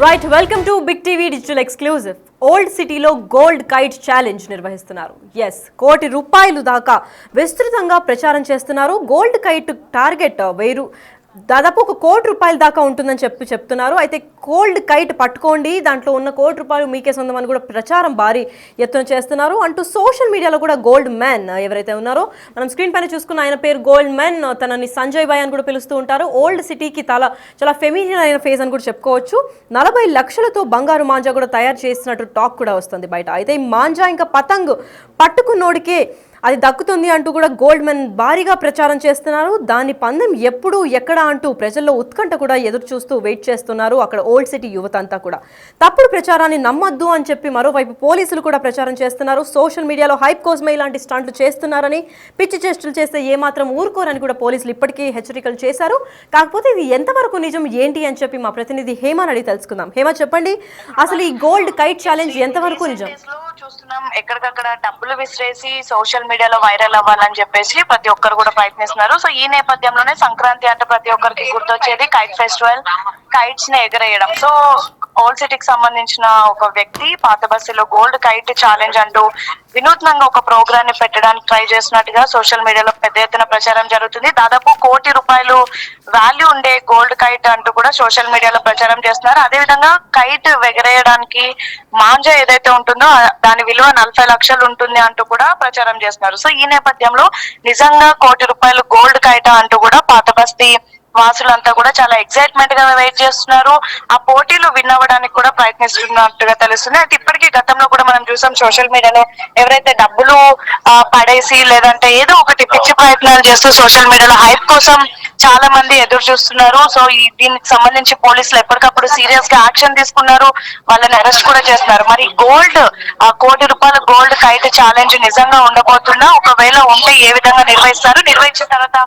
Right welcome to big TV digital exclusive. Old సిటీలో gold kite challenge నిర్వహిస్తున్నారు. Yes, ₹1,00,00,000 దాకా విస్తృతంగా ప్రచారం చేస్తున్నారు. గోల్డ్ కైట్ టార్గెట్ దాదాపు ₹1,00,00,000 దాకా ఉంటుందని చెప్తున్నారు. అయితే గోల్డ్ కైట్ పట్టుకోండి, దాంట్లో ఉన్న ₹1,00,00,000 మీకే సొంతం అని కూడా ప్రచారం భారీ ఎత్తున చేస్తున్నారు అంటూ సోషల్ మీడియాలో కూడా గోల్డ్ మ్యాన్ ఎవరైతే ఉన్నారో మనం స్క్రీన్ పైన చూసుకున్న ఆయన పేరు గోల్డ్ మ్యాన్. తనని సంజయ్ బాయ్ అని కూడా పిలుస్తూ ఉంటారు. ఓల్డ్ సిటీకి చాలా ఫెమినియన్ అయిన ఫేస్ అని కూడా చెప్పుకోవచ్చు. 40 లక్షలతో బంగారు మాంజా కూడా తయారు చేసినట్టు టాక్ కూడా వస్తుంది బయట. అయితే ఈ మాంజా ఇంకా పతంగ్ పట్టుకున్నోడికే అది దక్కుతుంది అంటూ కూడా గోల్డ్ మ్యాన్ భారీగా ప్రచారం చేస్తున్నారు. దాని పందెం ఎప్పుడు ఎక్కడ అంటూ ప్రజల్లో ఉత్కంఠ కూడా ఎదురు చూస్తూ వెయిట్ చేస్తున్నారు. అక్కడ ఓల్డ్ సిటీ యువత అంతా కూడా తప్పుడు ప్రచారాన్ని నమ్మొద్దు అని చెప్పి మరోవైపు పోలీసులు కూడా ప్రచారం చేస్తున్నారు. సోషల్ మీడియాలో హైప్ కోసమే ఇలాంటి స్టంట్లు చేస్తున్నారని, పిచ్చి చేష్టలు చేస్తే ఏమాత్రం ఊరుకోరని కూడా పోలీసులు ఇప్పటికీ హెచ్చరికలు చేశారు. కాకపోతే ఇది ఎంతవరకు నిజం ఏంటి అని చెప్పి మా ప్రతినిధి హేమని అడిగి తెలుసుకుందాం. హేమ, చెప్పండి, అసలు ఈ గోల్డ్ కైట్ ఛాలెంజ్ ఎంతవరకు నిజం? చూస్తున్నాం, ఎక్కడికక్కడ డబ్బులు విసిరేసి సోషల్ మీడియాలో వైరల్ అవ్వాలని చెప్పేసి ప్రతి ఒక్కరు కూడా ప్రయత్నిస్తున్నారు. సో ఈ నేపథ్యంలోనే సంక్రాంతి అంటే ప్రతి ఒక్కరికి గుర్తొచ్చేది కైట్ ఫెస్టివల్, కైట్స్ ని ఎగరేయడం. సో ఓల్డ్ సిటీకి సంబంధించిన ఒక వ్యక్తి పాత బస్సులో గోల్డ్ కైట్ ఛాలెంజ్ అంటూ వినూత్నంగా ఒక ప్రోగ్రామ్ ని పెట్టడానికి ట్రై చేసినట్టుగా సోషల్ మీడియాలో పెద్ద ఎత్తున ప్రచారం జరుగుతుంది. దాదాపు ₹1,00,00,000 వాల్యూ ఉండే గోల్డ్ కైట్ అంటూ కూడా సోషల్ మీడియాలో ప్రచారం చేస్తున్నారు. అదేవిధంగా కైట్ ఎగరేయడానికి మాంజా ఏదైతే ఉంటుందో దాని విలువ 40 లక్షలు ఉంటుంది అంటూ కూడా ప్రచారం చేస్తున్నారు. సో ఈ నేపథ్యంలో నిజంగా ₹1,00,00,000 గోల్డ్ కైట్ అంటూ కూడా పాత బస్తీ వాసులంతా కూడా చాలా ఎక్సైట్మెంట్ గా వెయిట్ చేస్తున్నారు. ఆ పోటీలు విన్ అవ్వడానికి కూడా ప్రయత్నిస్తున్నట్టుగా తెలుస్తుంది. అయితే ఇప్పటికీ గతంలో కూడా మనం చూసాం సోషల్ మీడియాలో ఎవరైతే డబ్బులు పడేసి లేదంటే ఏదో ఒకటి పిచ్చి ప్రయత్నాలు చేస్తూ సోషల్ మీడియాలో హైప్ కోసం చాలా మంది ఎదురు చూస్తున్నారు. సో దీనికి సంబంధించి పోలీసులు ఎప్పటికప్పుడు సీరియస్ గా యాక్షన్ తీసుకున్నారు, వాళ్ళని అరెస్ట్ కూడా చేస్తున్నారు. మరి గోల్డ్ ₹1,00,00,000 గోల్డ్ కైట్ ఛాలెంజ్ నిజంగా ఉండబోతుందా? ఒకవేళ ఉంటే ఏ విధంగా నిర్వహిస్తారు, నిర్వహించిన తర్వాత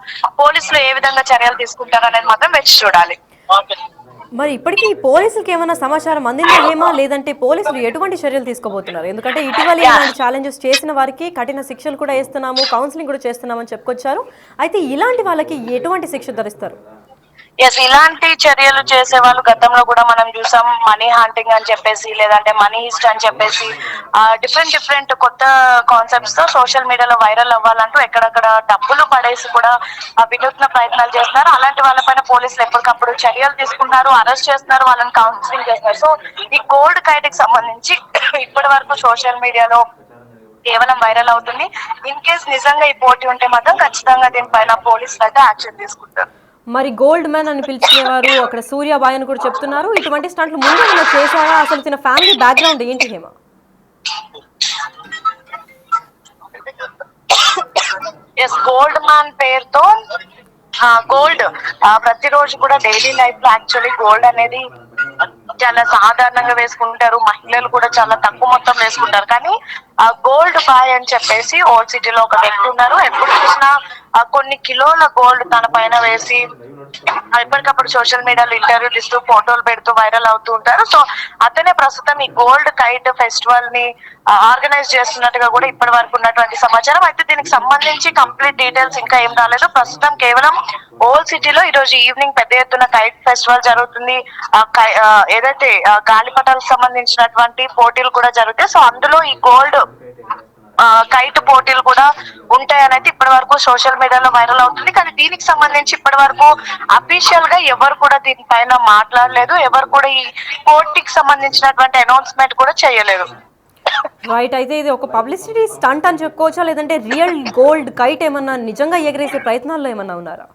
పోలీసులు ఏ విధంగా చర్యలు తీసుకుంటారు అనేది మాత్రం వేచి చూడాలి. మరి ఇప్పటికీ పోలీసులకి ఏమైనా సమాచారం అందిందా హేమ? లేదంటే పోలీసులు ఎటువంటి చర్యలు తీసుకోబోతున్నారు? ఎందుకంటే ఇటీవల ఇలాంటి ఛాలెంజెస్ చేసిన వారికి కఠిన శిక్షలు కూడా వేస్తున్నాము, కౌన్సిలింగ్ కూడా చేస్తున్నామని చెప్పుకొచ్చారు. అయితే ఇలాంటి వాళ్ళకి ఎటువంటి శిక్ష ధరిస్తారు? ఇలాంటి చర్యలు చేసే వాళ్ళు గతంలో కూడా మనం చూసాం. మనీ హాంటింగ్ అని చెప్పేసి లేదంటే మనీ హిస్ట్ అని చెప్పేసి డిఫరెంట్ కొత్త కాన్సెప్ట్స్ తో సోషల్ మీడియాలో వైరల్ అవ్వాలంటూ ఎక్కడక్కడ డబ్బులు పడేసి కూడా వినూత్న ప్రయత్నాలు చేస్తున్నారు. అలాంటి వాళ్ళపైన పోలీసులు ఎప్పటికప్పుడు చర్యలు తీసుకుంటున్నారు, అరెస్ట్ చేస్తున్నారు, వాళ్ళని కౌన్సిలింగ్ చేస్తున్నారు. సో ఈ గోల్డ్ కైట్ కి సంబంధించి ఇప్పటి వరకు సోషల్ మీడియాలో కేవలం వైరల్ అవుతుంది. ఇన్ కేస్ నిజంగా ఈ పోటీ ఉంటే మాత్రం ఖచ్చితంగా దీనిపైన పోలీసులు అయితే యాక్షన్ తీసుకుంటారు. మరి గోల్డ్ మ్యాన్ అని పిలుచుకునేవారు అక్కడ సూర్యాబాయ్ అని కూడా చెప్తున్నారు. ఇటువంటి స్టంట్లు ముందు ఏమైనా చేశారా? అసలు తన ఫ్యామిలీ బ్యాక్గ్రౌండ్ ఏంటి హేమ? గోల్డ్ మ్యాన్ పేరుతో గోల్డ్ ప్రతిరోజు కూడా డైలీ లైఫ్ లో యాక్చువల్లీ గోల్డ్ అనేది చాలా సాధారణంగా వేసుకుంటారు. మహిళలు కూడా చాలా తక్కువ మొత్తం వేసుకుంటారు. కానీ గోల్డ్ బాయ్ అని చెప్పేసి ఓల్డ్ సిటీలో ఒక వ్యక్తి ఉన్నారు. ఎప్పుడు చూసినా కొన్ని కిలోల గోల్డ్ తన పైన వేసి ఎప్పటికప్పుడు సోషల్ మీడియాలో ఇంటర్వ్యూలు ఇస్తూ ఫోటోలు పెడుతూ వైరల్ అవుతూ ఉంటారు. సో అతనే ప్రస్తుతం ఈ గోల్డ్ కైట్ ఫెస్టివల్ ని ఆర్గనైజ్ చేస్తున్నట్టుగా కూడా ఇప్పటి వరకు ఉన్నటువంటి సమాచారం. అయితే దీనికి సంబంధించి కంప్లీట్ డీటెయిల్స్ ఇంకా ఏం రాలేదు. ప్రస్తుతం కేవలం ఓల్డ్ సిటీలో ఈ రోజు ఈవినింగ్ పెద్ద ఎత్తున కైట్ ఫెస్టివల్ జరుగుతుంది. ఏదైతే గాలిపటాలకు సంబంధించినటువంటి పోటీలు కూడా జరుగుతాయి. సో అందులో ఈ గోల్డ్ కైట్ పోటీలు కూడా ఉంటాయని అయితే ఇప్పటి వరకు సోషల్ మీడియాలో వైరల్ అవుతుంది. కానీ దీనికి సంబంధించి ఇప్పటి వరకు అఫీషియల్ గా ఎవరు కూడా దీనిపైన మాట్లాడలేదు, ఎవరు కూడా ఈ పోటీకి సంబంధించినటువంటి అనౌన్స్మెంట్ కూడా చేయలేదు. రైట్, అయితే ఇది ఒక పబ్లిసిటీ స్టంట్ అని చెప్పుకోవచ్చా, లేదంటే రియల్ గోల్డ్ కైట్ ఏమన్నా నిజంగా ఎగరేసే ప్రయత్నాల్లో ఏమన్నా ఉన్నారా?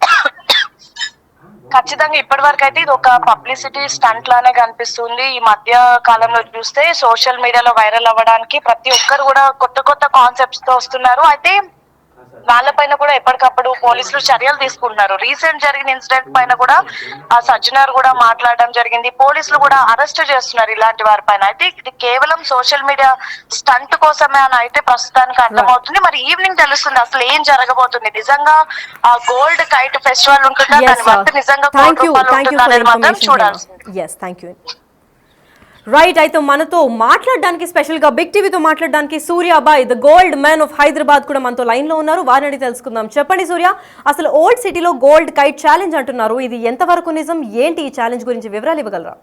ఖచ్చితంగా ఇప్పటి వరకు అయితే ఇది ఒక పబ్లిసిటీ స్టంట్ లానే కనిపిస్తుంది. ఈ మధ్య కాలంలో చూస్తే సోషల్ మీడియాలో వైరల్ అవ్వడానికి ప్రతి ఒక్కరు కూడా కొత్త కాన్సెప్ట్స్ తో వస్తున్నారు. అయితే వాళ్ళపైన కూడా ఎప్పటికప్పుడు పోలీసులు చర్యలు తీసుకుంటున్నారు. రీసెంట్ జరిగిన ఇన్సిడెంట్ పైన కూడా సజ్జనార్ కూడా మాట్లాడడం జరిగింది. పోలీసులు కూడా అరెస్ట్ చేస్తున్నారు ఇలాంటి వారి పైన. అయితే ఇది కేవలం సోషల్ మీడియా స్టంట్ కోసమే అని అయితే ప్రస్తుతానికి అర్థమవుతుంది. మరి ఈవినింగ్ తెలుస్తుంది అసలు ఏం జరగబోతుంది. నిజంగా గోల్డ్ కైట్ ఫెస్టివల్ ఉంటుందా, దాని వర్త్ నిజంగా ₹1,00,00,000 ఉంటుందా అనేది మాత్రం చూడాల్సింది. రైట్, అయితే మనతో మాట్లాడడానికి స్పెషల్గా బిగ్ టీవీతో మాట్లాడడానికి Suryabhai, the gold man of Hyderabad కూడా మనతో లైన్లో ఉన్నారు. వారిని తెలుసుకుందాం. చెప్పండి సూర్య, అసలు ఓల్డ్ సిటీలో గోల్డ్ కైట్ ఛాలెంజ్ అంటున్నారు, ఇది ఎంతవరకు నిజం, ఏంటి ఈ ఛాలెంజ్ గురించి వివరాలు ఇవ్వగలరా?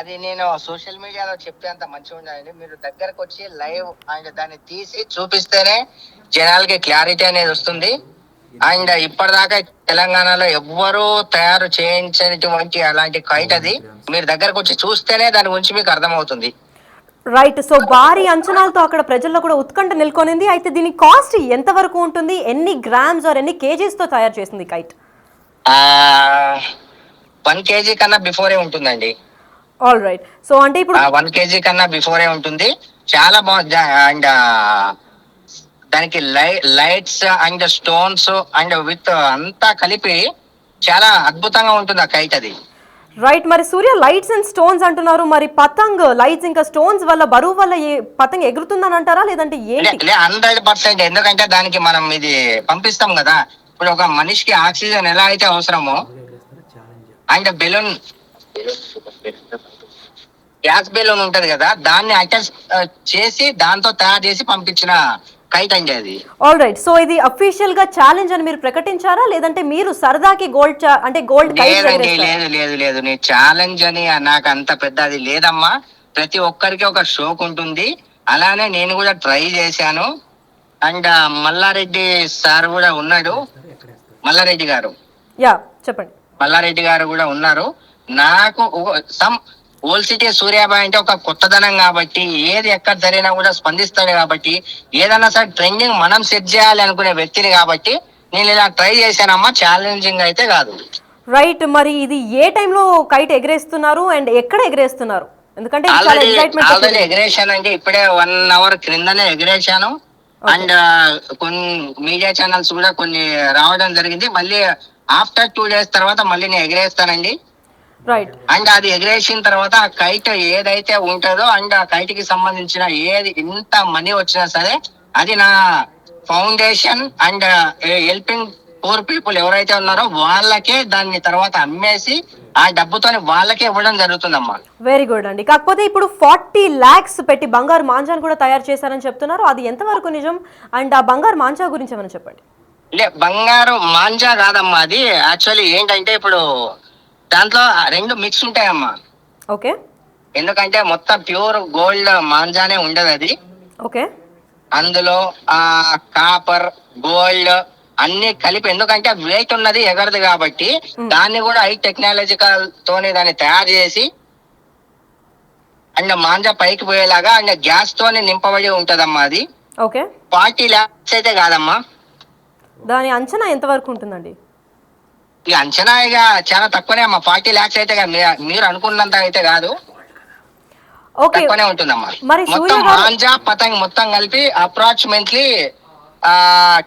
అది నేను సోషల్ మీడియాలో చెప్పేంత మంచిగా ఉండాలండి. మీరు దగ్గరకు వచ్చి లైవ్ అండ్ దాన్ని తీసి చూపిస్తేనే జనాలకి క్లారిటీ అనేది వస్తుంది. అండ్ ఇప్పటిదాకా తెలంగాణలో ఎవ్వరూ తయారు చేయించినటువంటి అలాంటి కైట్ అది. మీరు దగ్గరకు వచ్చి చూస్తేనే దాని గురించి మీకు అర్థమవుతుంది. రైట్. సో భారీ అంచనాలతో అక్కడ ప్రజల్లో కూడా ఉత్కంఠ నెలకొనింది. అయితే దీని కాస్ట్ ఎంత వరకు ఉంటుంది? ఎన్ని గ్రామ్స్ ఆర్ ఎన్ని కేజీస్ తో తయారు చేసింది కైట్? 1 kg కన్నా బిఫోరే ఉంటుందండి. All right. సో అంటే ఇప్పుడు 1 kg కన్నా బిఫోరే ఉంటుంది. చాలా బాగుంది. అండ్ దానికి lights and stones and with అంతా కలిపి చాలా అద్భుతంగా ఉంటుంది ఆ కైట్ అది. రైట్. మరి సూర్య లైట్స్ అండ్ స్టోన్స్ అంటున్నారు, మరి పతంగ్ లైట్స్ ఇంకా స్టోన్స్ వల్ల బరువు వల్ల పతంగ్ ఎగురుతుందని అంటారా లేదంటే ఏంటి? 100%. ఎందుకంటే దానికి మనం ఇది పంపిస్తాం కదా. ఇప్పుడు ఒక మనిషికి ఆక్సిజన్ ఎలా అయితే అవసరమో అండ్ బెలూన్ గ్యాస్ బెలూన్ ఉంటది కదా, దాన్ని అటాచ్ చేసి దాంతో తయారు చేసి పంపించిన కైట్ అండి అది. All right. సో ఇది అఫీషియల్ గా ఛాలెంజ్ అని మీరు ప్రకటించారా లేదంటే మీరు సరదాకి గోల్డ్ అంటే గోల్డ్ లేదండి, లేదు నేను ఛాలెంజ్ అని నాకు అంత పెద్ద అది లేదమ్మా. ప్రతి ఒక్కరికి ఒక షోక్ ఉంటుంది. అలానే నేను కూడా ట్రై చేశాను. అండ్ మల్లారెడ్డి సార్ కూడా ఉన్నాడు, మల్లారెడ్డి గారు. యా చెప్పండి. మల్లారెడ్డి గారు కూడా ఉన్నారు. నాకు ఓల్డ్ సిటీ సూర్యాబాయ్ అంటే ఒక కొత్తదనం కాబట్టి, ఏది ఎక్కడ జరిగినా కూడా స్పందిస్తాడు కాబట్టి, ఏదన్నా సరే ట్రెండింగ్ మనం సెట్ చేయాలి అనుకునే వ్యక్తిని కాబట్టి నేను ఇలా ట్రై చేశానమ్మా. ఛాలెంజింగ్ అయితే కాదు. రైట్. మరి ఇది ఏ టైంలో కైట్ ఎగరేస్తున్నారు అండ్ ఎక్కడ ఎగరేస్తున్నారు? ఎందుకంటే ఆల్రెడీ ఎగరేషన్ అంటే ఇప్పుడే 1 hour క్రిందనే ఎగరేశాను. అండ్ కొన్ని మీడియా ఛానల్స్ కూడా కొన్ని రావడం జరిగింది. మళ్ళీ ఆఫ్టర్ 2 days తర్వాత మళ్ళీ నేను ఎగరేస్తానండి. రైట్. అండ్ అది ఎగరేసిన తర్వాత ఆ కైట్ ఏదైతే ఉంటుందో అండ్ ఆ కైట్ కి సంబంధించిన ఏది ఎంత మనీ వచ్చినా సరే అది నా foundation and helping poor people ఎవరైతే ఉన్నారో వాళ్ళకే దాన్ని తర్వాత అమ్మేసి ఆ డబ్బుతో వాళ్ళకే ఇవ్వడం జరుగుతుందమ్మా. వెరీ గుడ్ అండి. కాకపోతే ఇప్పుడు 40 lakhs పెట్టి బంగారు మాంజాను కూడా తయారు చేశారని చెప్తున్నారు. అది ఎంతవరకు నిజం? అండ్ ఆ బంగారు మాంజా గురించి ఏమైనా చెప్పండి. బంగారు మాంజా కాదమ్మా, అది యాక్చువల్లీ ఏంటంటే ఇప్పుడు దాంట్లో 2 మిక్స్ ఉంటాయమ్మా. ఓకే. ఎందుకంటే మొత్తం ప్యూర్ గోల్డ్ మాంజానే ఉండదు అది. ఓకే. అందులో కాపర్ గోల్డ్ అన్ని కలిపి, ఎందుకంటే వెయిట్ ఉన్నది ఎగరదు కాబట్టి దాన్ని కూడా హై టెక్నాలజికల్ తోని దాన్ని తయారు చేసి అండ్ మాంజా పైకి పోయేలాగా అండ్ గ్యాస్ తోని నింపబడి ఉంటదమ్మా అది. ఓకే. 40 lakhs అయితే కాదమ్మా. దాని అంచనా ఎంత వరకు ఉంటుందండి? ఈ అంచనా ఇక చాలా తక్కువనే అమ్మా. 40 lakhs అయితే మీరు అనుకున్నంత అయితే కాదు, తక్కువనే ఉంటుందమ్మా. మొత్తం మాంజా పతంగ్ మొత్తం కలిపి అప్రాక్సిమేట్లీ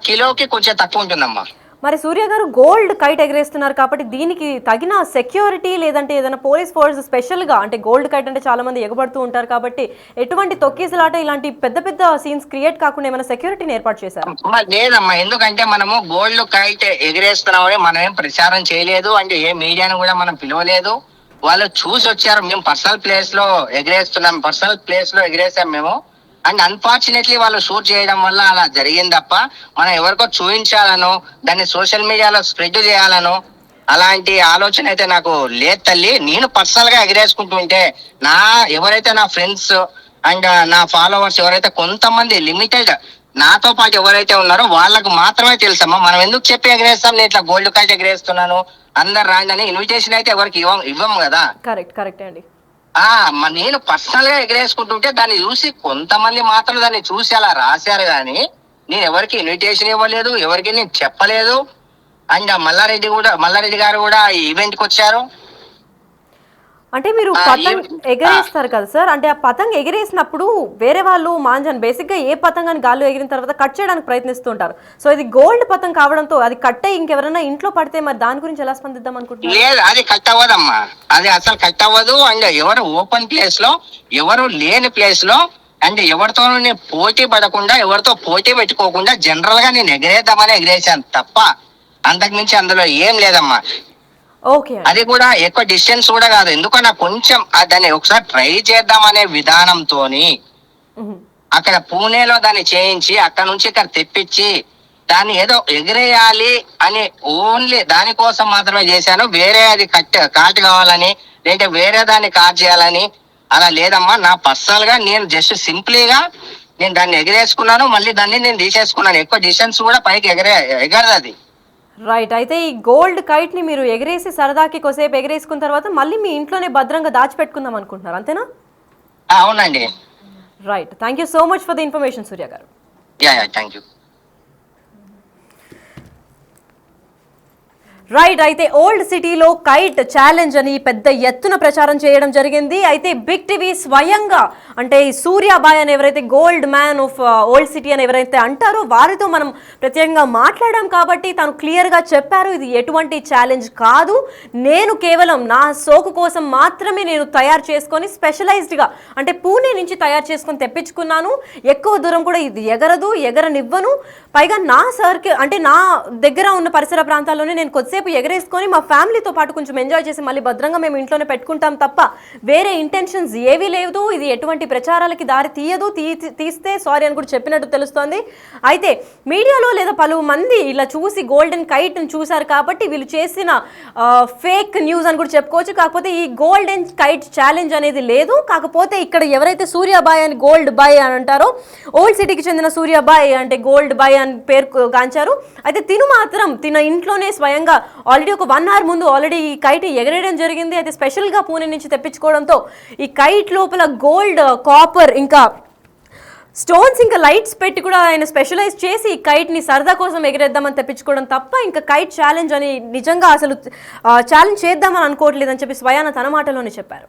కిలోకి కొంచెం తక్కువ ఉంటుందమ్మా. మరి సూర్య గారు గోల్డ్ కైట్ ఎగరేస్తున్నారు కాబట్టి దీనికి తగిన సెక్యూరిటీ లేదంటే ఏదైనా పోలీస్ ఫోర్స్ స్పెషల్ గా, అంటే గోల్డ్ కైట్ అంటే చాలా మంది ఎగబడుతూ ఉంటారు కాబట్టి ఎటువంటి తొక్కేసలాట ఇలాంటి పెద్ద పెద్ద సీన్స్ క్రియేట్ కాకుండా ఏమైనా సెక్యూరిటీని ఏర్పాటు చేశారు? లేదమ్మా, ఎందుకంటే మనము గోల్డ్ కైట్ ఎగరేస్తున్నామని మనం ఏం ప్రచారం చేయలేదు. అంటే ఏ మీడియాను కూడా మనం పిలవలేదు. వాళ్ళు చూసి వచ్చారు. మేము పర్సనల్ ప్లేస్ లో ఎగరేసాం మేము. అండ్ అన్ఫార్చునేట్లీ వాళ్ళు షూట్ చేయడం వల్ల అలా జరిగింది తప్ప మనం ఎవరికో చూపించాలనో దాన్ని సోషల్ మీడియాలో స్ప్రెడ్ చేయాలనో అలాంటి ఆలోచన అయితే నాకు లేదు తల్లి. నేను పర్సనల్ గా ఎగరేసుకుంటుంటే ఎవరైతే నా ఫ్రెండ్స్ అండ్ నా ఫాలోవర్స్ ఎవరైతే కొంతమంది లిమిటెడ్ నాతో పాటు ఎవరైతే ఉన్నారో వాళ్ళకు మాత్రమే తెలుసమ్మా. మనం ఎందుకు చెప్పి ఎగరేస్తాం నేను ఇట్లా గోల్డ్ కైట్ ఎగరేస్తున్నాను అందరు రాండి ఇన్విటేషన్ అయితే ఎవరికి ఇవ్వం కదా. కరెక్ట్ అండి. నేను పర్సనల్ గా ఎగరేసుకుంటుంటే దాన్ని చూసి కొంతమంది మాత్రం దాన్ని చూసి అలా రాశారు కానీ నేను ఎవరికి ఇన్విటేషన్ ఇవ్వలేదు, ఎవరికి నేను చెప్పలేదు. అండ్ మల్లారెడ్డి గారు కూడా ఈ ఈవెంట్ కి వచ్చారు. అంటే మీరు పతంగ్ ఎగరేస్తారు కదా సార్, అంటే ఆ పతంగ్ ఎగిరేసినప్పుడు వేరే వాళ్ళు మాంజాను బేసిక్ గా ఏ పతంగాన్ని గాల్లో ఎగిరిన తర్వాత కట్ చేయడానికి ప్రయత్నిస్తుంటారు. సో ఇది గోల్డ్ పతంగ్ కావడంతో అది కట్ అయ్యి ఇంకెవరైనా ఇంట్లో పడితే మరి దాని గురించి ఎలా స్పందిద్దాం అనుకుంటున్నారు? లేదు, అది కట్ అవ్వదమ్మా, అది అసలు కట్ అవ్వదు. అండ్ ఎవరు ఓపెన్ ప్లేస్ లో ఎవరు లేని ప్లేస్ లో అండ్ ఎవరితో పోటీ పడకుండా ఎవరితో పోటీ పెట్టుకోకుండా జనరల్ గా నేను ఎగిరేద్దామని ఎగిరేసాను తప్ప అంతకుమించి అందులో ఏం లేదమ్మా. అది కూడా ఎక్కువ డిస్టెన్స్ కూడా కాదు, ఎందుకన్నా కొంచెం దాన్ని ఒకసారి ట్రై చేద్దాం అనే విధానంతోని అక్కడ పూణేలో దాన్ని చేయించి అక్కడ నుంచి ఇక్కడ తెప్పించి దాన్ని ఏదో ఎగిరేయాలి అని ఓన్లీ దానికోసం మాత్రమే చేశాను. వేరే అది కాట్ కావాలని లేదంటే వేరే దాన్ని కాట్ చేయాలని అలా లేదమ్మా. నా పర్సనల్ గా నేను జస్ట్ సింప్లీగా నేను దాన్ని ఎగిరేసుకున్నాను, మళ్ళీ దాన్ని నేను తీసేసుకున్నాను. ఎక్కువ డిస్టెన్స్ కూడా పైకి ఎగరదు అది. రైట్. అయితే ఈ గోల్డ్ కైట్ ని మీరు ఎగిరేసి సరదాకి కొసేపు ఎగిరేసుకున్న తర్వాత మళ్ళీ మీ ఇంట్లోనే భద్రంగా దాచిపెట్టుకుందాం అనుకుంటున్నారు, అంతేనా? అవునండి. Right. Thank you so much for the information Surya garu. Yeah thank you. Right. అయితే ఓల్డ్ సిటీలో కైట్ ఛాలెంజ్ అని పెద్ద ఎత్తున ప్రచారం చేయడం జరిగింది. అయితే బిగ్ టీవీ స్వయంగా అంటే సూర్యాబాయ్ అని ఎవరైతే gold man of old city అని ఎవరైతే అంటారో వారితో మనం ప్రత్యేకంగా మాట్లాడాం కాబట్టి తను క్లియర్గా చెప్పారు, ఇది ఎటువంటి ఛాలెంజ్ కాదు, నేను కేవలం నా సోకు కోసం మాత్రమే నేను తయారు చేసుకొని స్పెషలైజ్డ్గా అంటే పూణే నుంచి తయారు చేసుకొని తెప్పించుకున్నాను, ఎక్కువ దూరం కూడా ఇది ఎగరనివ్వను, పైగా నా సర్కిల్ అంటే నా దగ్గర ఉన్న పరిసర ప్రాంతాల్లోనే నేను కొద్దిసేపు ఎగరేసుకొని మా ఫ్యామిలీతో పాటు కొంచెం ఎంజాయ్ చేసి మళ్ళీ భద్రంగా మేము ఇంట్లోనే పెట్టుకుంటాం తప్ప వేరే ఇంటెన్షన్స్ ఏవీ లేదు, ఇది ఎటువంటి ప్రచారాలకి దారి తీయదు, తీస్తే సారీ అని కూడా చెప్పినట్టు తెలుస్తోంది. అయితే మీడియాలో లేదా పలు మంది ఇలా చూసి గోల్డెన్ కైట్ని చూశారు కాబట్టి వీళ్ళు చేసిన ఫేక్ న్యూస్ అని కూడా చెప్పుకోవచ్చు. కాకపోతే ఈ గోల్డెన్ కైట్ ఛాలెంజ్ అనేది లేదు. కాకపోతే ఇక్కడ ఎవరైతే సూర్యాబాయ్ అని గోల్డ్ బాయ్ అని అంటారో ఓల్డ్ సిటీకి చెందిన సూర్యాబాయ్ అంటే గోల్డ్ బాయ్ అని పేరు గాంచారు. అయితే తిన ఇంట్లోనే స్వయంగా ఆల్రెడీ ఒక 1 hour ముందు ఆల్రెడీ ఈ కైట్ ఎగరేయడం జరిగింది. అయితే స్పెషల్గా పూణే నుంచి తెప్పించుకోవడంతో ఈ కైట్ లోపల గోల్డ్, కాపర్ ఇంకా స్టోన్స్ ఇంకా లైట్స్ పెట్టి కూడా ఆయన స్పెషలైజ్ చేసి ఈ కైట్ని సరదా కోసం ఎగరేద్దామని తెప్పించుకోవడం తప్ప ఇంకా కైట్ ఛాలెంజ్ అని నిజంగా అసలు ఛాలెంజ్ చేద్దామని అనుకోవట్లేదని చెప్పి స్వయాన తన మాటలోనే చెప్పారు.